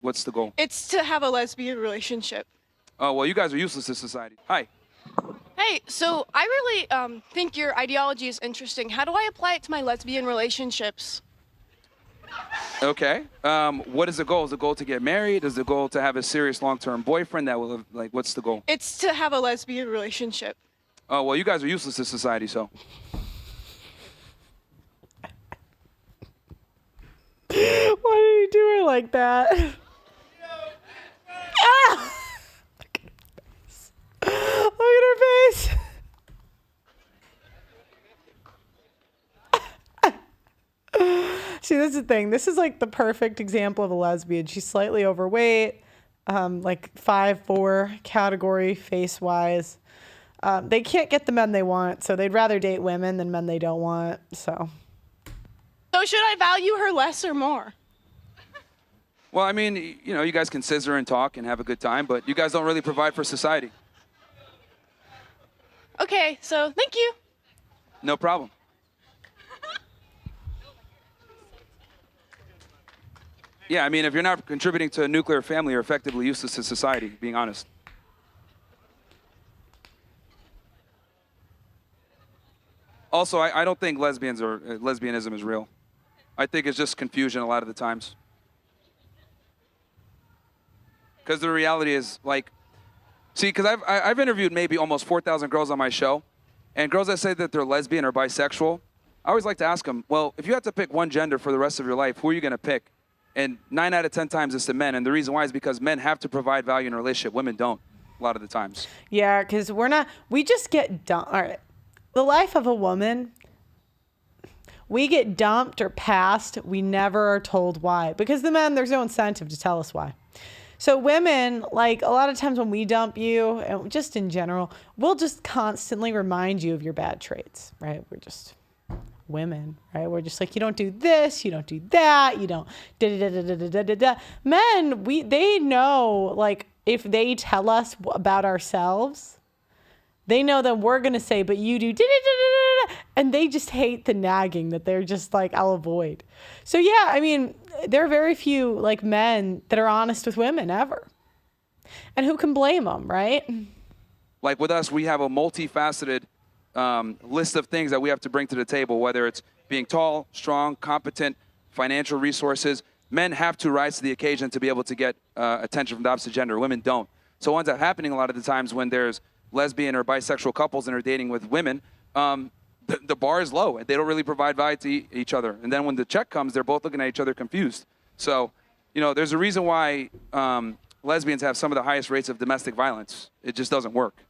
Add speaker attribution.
Speaker 1: what's the goal?
Speaker 2: It's to have a lesbian relationship.
Speaker 1: Oh, well, you guys are useless to society. Hi.
Speaker 2: Hey, so I really think your ideology is interesting. How do I apply it to my lesbian relationships?
Speaker 1: Okay. What is the goal? Is the goal to get married? Is the goal to have a serious long-term boyfriend that will, like, what's the goal?
Speaker 2: It's to have a lesbian relationship.
Speaker 1: Oh, well, you guys are useless to society, so.
Speaker 3: Why did you do her like that? Ah! Look at her face. See, this is the thing. This is like the perfect example of a lesbian. She's slightly overweight, like 5'4" category face-wise. They can't get the men they want, so they'd rather date women than men they don't want. So
Speaker 2: should I value her less or more?
Speaker 1: Well, I mean, you know, you guys can scissor and talk and have a good time, but you guys don't really provide for society.
Speaker 2: Okay, so thank you.
Speaker 1: No problem. Yeah, I mean, if you're not contributing to a nuclear family, you're effectively useless to society, being honest. Also, I don't think lesbianism is real. I think it's just confusion a lot of the times. Because the reality is, like, see, because I've interviewed maybe almost 4,000 girls on my show, and girls that say that they're lesbian or bisexual, I always like to ask them, well, if you had to pick one gender for the rest of your life, who are you going to pick? And 9 out of 10 times it's the men, and the reason why is because men have to provide value in a relationship. Women don't, a lot of the times.
Speaker 3: yeah, because we just get dumped. All right. The life of a woman, we get dumped or passed. We never are told why. Because the men, there's no incentive to tell us why. So women, like a lot of times when we dump you, and just in general, we'll just constantly remind you of your bad traits, right? We're just women, right? We're just like, you don't do this, you don't do that, you don't da-da-da-da-da-da-da-da. Men, they know, like, if they tell us about ourselves, they know that we're going to say, but you do da-da-da-da-da-da. And they just hate the nagging that they're just like, I'll avoid. So yeah, I mean, there are very few like men that are honest with women ever. And who can blame them, right?
Speaker 1: Like with us, we have a multifaceted list of things that we have to bring to the table, whether it's being tall, strong, competent, financial resources. Men have to rise to the occasion to be able to get attention from the opposite gender. Women don't. So what ends up happening a lot of the times when there's lesbian or bisexual couples and are dating with women, the bar is low and they don't really provide value to each other. And then when the check comes, they're both looking at each other confused. So, you know, there's a reason why lesbians have some of the highest rates of domestic violence. It just doesn't work.